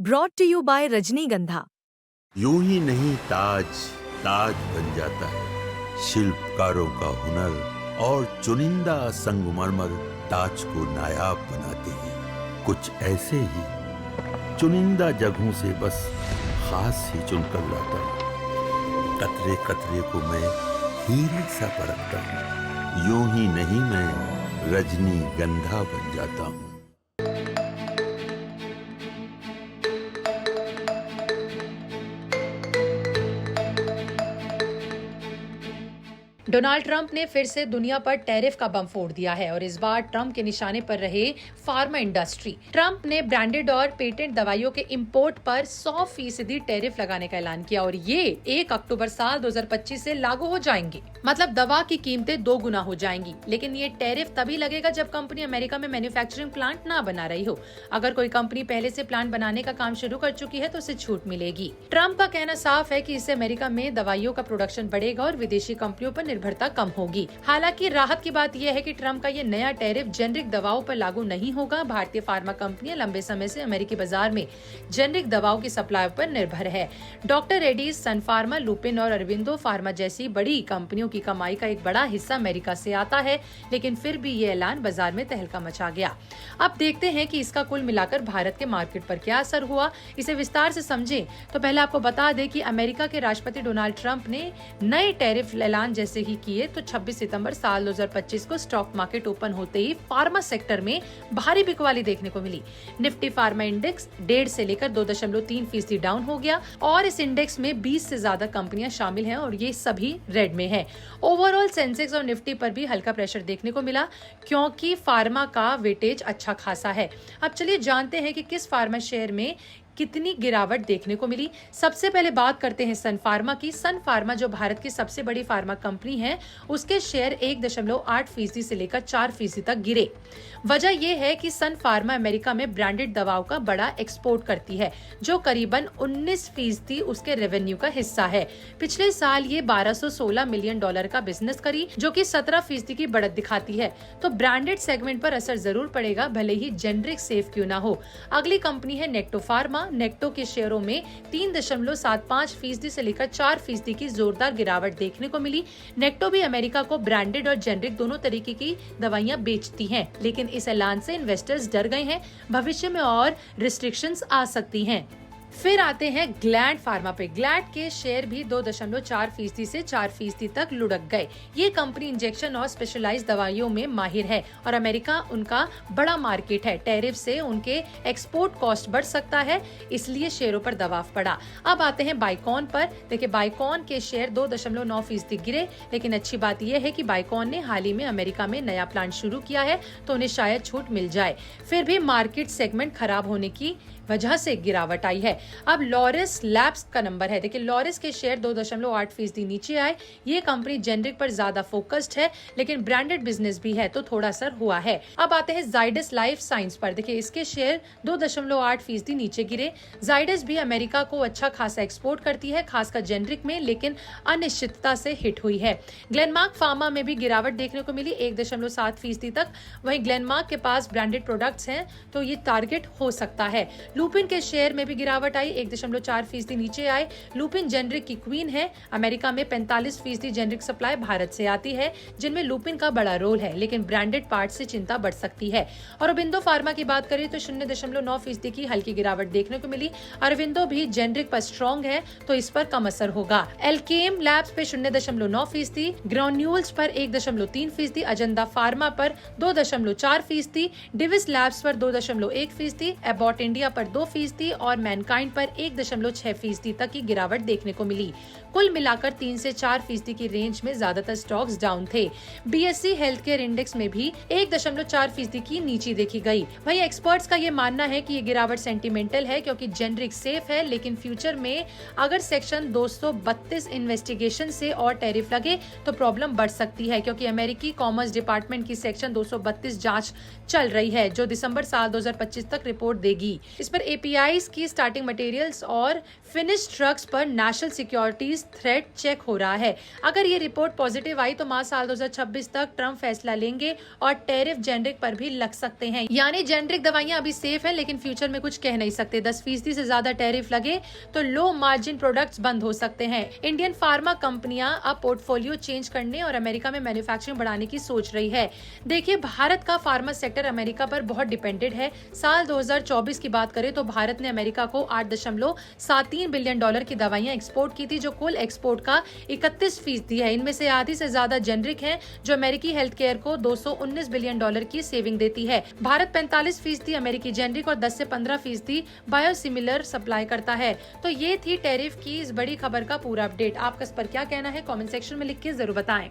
Brought to you bye रजनीगंधा। यूं ही नहीं ताज ताज बन जाता है, शिल्पकारों का हुनर और चुनिंदा संगमरमर ताज को नायाब बनाते हैं। कुछ ऐसे ही चुनिंदा जगहों से बस खास ही चुनकर लाता हूँ। कतरे कतरे को मैं हीरे सा परखता हूँ। यूं ही नहीं मैं रजनीगंधा बन जाता हूँ। डोनाल्ड ट्रंप ने फिर से दुनिया पर टैरिफ का बम फोड़ दिया है और इस बार ट्रंप के निशाने पर रहे फार्मा इंडस्ट्री। ट्रंप ने ब्रांडेड और पेटेंट दवाइयों के इंपोर्ट पर 100% टैरिफ लगाने का ऐलान किया और ये 1 अक्टूबर साल 2025 से लागू हो जाएंगे। मतलब दवा की कीमतें 2 गुना हो जाएंगी। लेकिन ये टैरिफ तभी लगेगा जब कंपनी अमेरिका में मैन्युफैक्चरिंग प्लांट ना बना रही हो। अगर कोई कंपनी पहले से प्लांट बनाने का काम शुरू कर चुकी है तो उसे छूट मिलेगी। ट्रंप का कहना साफ है कि इससे अमेरिका में दवाइयों का प्रोडक्शन बढ़ेगा और विदेशी कंपनियों पर निर्भरता कम होगी। हालांकि राहत की बात यह है कि ट्रंप का ये नया टैरिफ जेनरिक दवाओं पर लागू नहीं होगा। भारतीय फार्मा कंपनियां लंबे समय से अमेरिकी बाजार में जेनरिक दवाओं की सप्लाई पर निर्भर है। डॉक्टर रेड्डीज, सन फार्मा, लुपिन और अरविंदो फार्मा जैसी बड़ी कंपनियों की कमाई का एक बड़ा हिस्सा अमेरिका से आता है, लेकिन फिर भी ये ऐलान बाजार में तहलका मचा गया। अब देखते हैं कि इसका कुल मिलाकर भारत के मार्केट पर क्या असर हुआ। इसे विस्तार से समझें तो पहले आपको बता दें कि अमेरिका के राष्ट्रपति डोनाल्ड ट्रंप ने नए टैरिफ ऐलान जैसे ही किए तो 26 सितंबर साल 2025 को स्टॉक मार्केट ओपन होते ही फार्मा सेक्टर में भारी बिकवाली देखने को मिली। निफ्टी फार्मा इंडेक्स 1.5 से लेकर 2.3% डाउन हो गया और इस इंडेक्स में 20 से ज्यादा कंपनियां शामिल हैं और ये सभी रेड में है। ओवरऑल सेंसेक्स और निफ्टी पर भी हल्का प्रेशर देखने को मिला क्योंकि फार्मा का वेटेज अच्छा खासा है। अब चलिए जानते हैं कि किस फार्मा शेयर में कितनी गिरावट देखने को मिली। सबसे पहले बात करते हैं सन फार्मा की। सन फार्मा जो भारत की सबसे बड़ी फार्मा कंपनी है, उसके शेयर 1.8% से लेकर 4% तक गिरे। वजह यह है कि सन फार्मा अमेरिका में ब्रांडेड दवाओं का बड़ा एक्सपोर्ट करती है, जो करीबन 19% उसके रेवेन्यू का हिस्सा है। पिछले साल ये $1216 मिलियन का बिजनेस करी, जो कि 17% की बढ़त दिखाती है। तो ब्रांडेड सेगमेंट पर असर जरूर पड़ेगा, भले ही जेनरिक सेफ क्यों ना हो। अगली कंपनी है नेक्टो फार्मा। नेक्टो के शेयरों में 3.75% से लेकर 4% की जोरदार गिरावट देखने को मिली। नेक्टो भी अमेरिका को ब्रांडेड और जेनरिक दोनों तरीके की दवाइयां बेचती हैं, लेकिन इस ऐलान से इन्वेस्टर्स डर गए हैं। भविष्य में और रिस्ट्रिक्शंस आ सकती हैं। फिर आते हैं ग्लैंड फार्मा पे। ग्लैंड के शेयर भी 2.4% से 4% तक लुढ़क गए। ये कंपनी इंजेक्शन और स्पेशलाइज्ड दवाइयों में माहिर है और अमेरिका उनका बड़ा मार्केट है। टैरिफ से उनके एक्सपोर्ट कॉस्ट बढ़ सकता है, इसलिए शेयरों पर दबाव पड़ा। अब आते हैं बाइकॉन पर। देखिए, बाइकॉन के शेयर 2.9% गिरे, लेकिन अच्छी बात यह है कि बाइकॉन ने हाल ही में अमेरिका में नया प्लांट शुरू किया है, तो उन्हें शायद छूट मिल जाए। फिर भी मार्केट सेगमेंट खराब होने की वजह से गिरावट आई है। अब लॉरिस लैब्स का नंबर है। देखिए, लॉरिस के शेयर 2.8% नीचे आए। ये कंपनी जेनरिक पर ज्यादा फोकस्ड है, लेकिन ब्रांडेड बिजनेस भी है, तो थोड़ा असर हुआ है। अब आते हैं जाइडस लाइफ साइंस पर। देखिए, इसके शेयर 2.8% नीचे गिरे। जाइडस भी अमेरिका को अच्छा खासा एक्सपोर्ट करती है, खासकर जेनरिक में, लेकिन अनिश्चितता से हिट हुई है। ग्लेनमार्क फार्मा में भी गिरावट देखने को मिली 1.7% तक। वहीं ग्लेनमार्क के पास ब्रांडेड प्रोडक्ट्स हैं, तो ये टारगेट हो सकता है। लुपिन के शेयर में भी गिरावट आई, 1.4% नीचे आए। लुपिन जेनरिक की क्वीन है। अमेरिका में 45% जेनरिक सप्लाई भारत से आती है, जिनमें लुपिन का बड़ा रोल है, लेकिन ब्रांडेड पार्ट से चिंता बढ़ सकती है। और अरविंदो फार्मा की बात करें तो 0.9% की हल्की गिरावट देखने को मिली। अरविंदो भी जेनरिक पर स्ट्रॉन्ग है, तो इस पर कम असर होगा। एल्केम लैब्स पे 0.9%, ग्रान्यूल्स पर 1.3%, अजंता फार्मा पर 2.4%, डिविस लैब्स पर 2.1%, एबॉट इंडिया पर 2% और मैनकाइंड पर 1.6% तक की गिरावट देखने को मिली। कुल मिलाकर 3 से 4% की रेंज में ज्यादातर स्टॉक्स डाउन थे। बीएसई हेल्थ केयर इंडेक्स में भी 1.4% की नीचे देखी गई। वहीं एक्सपर्ट्स का ये मानना है कि ये गिरावट सेंटिमेंटल है, क्योंकि जेनरिक सेफ है, लेकिन फ्यूचर में अगर सेक्शन 232 इन्वेस्टिगेशन से और टैरिफ लगे तो प्रॉब्लम बढ़ सकती है, क्योंकि अमेरिकी कॉमर्स डिपार्टमेंट की सेक्शन 232 जांच चल रही है, जो दिसंबर साल 2025 तक रिपोर्ट देगी। इस पर एपीआईज की स्टार्टिंग मटेरियल्स और फिनिश ड्रग्स पर नेशनल सिक्योरिटीज थ्रेट चेक हो रहा है। अगर ये रिपोर्ट पॉजिटिव आई तो मार्च साल 2026 तक ट्रम्प फैसला लेंगे और टैरिफ जेनरिक पर भी लग सकते हैं। यानी जेनरिक दवाइयां अभी सेफ है, लेकिन फ्यूचर में कुछ कह नहीं सकते। 10% से ज्यादा टैरिफ लगे तो लो मार्जिन प्रोडक्ट्स बंद हो सकते हैं। इंडियन फार्मा कंपनियां अब पोर्टफोलियो चेंज करने और अमेरिका में मैन्युफैक्चरिंग बढ़ाने की सोच रही है। देखिए, भारत का फार्मा सेक्टर अमेरिका पर बहुत डिपेंडेंट है। साल 2024 की बात करें तो भारत ने अमेरिका को $8.73 बिलियन की दवाइयां एक्सपोर्ट की थी, जो कुल एक्सपोर्ट का 31% है। इनमें से आधी से ज्यादा जेनरिक है, जो अमेरिकी हेल्थ केयर को $219 बिलियन की सेविंग देती है। भारत 45% अमेरिकी जेनरिक और 10 से 15% बायोसिमिलर सप्लाई करता है। तो ये थी टैरिफ की इस बड़ी खबर का पूरा अपडेट। आपका इस पर क्या कहना है, कमेंट सेक्शन में लिख के जरूर बताएं।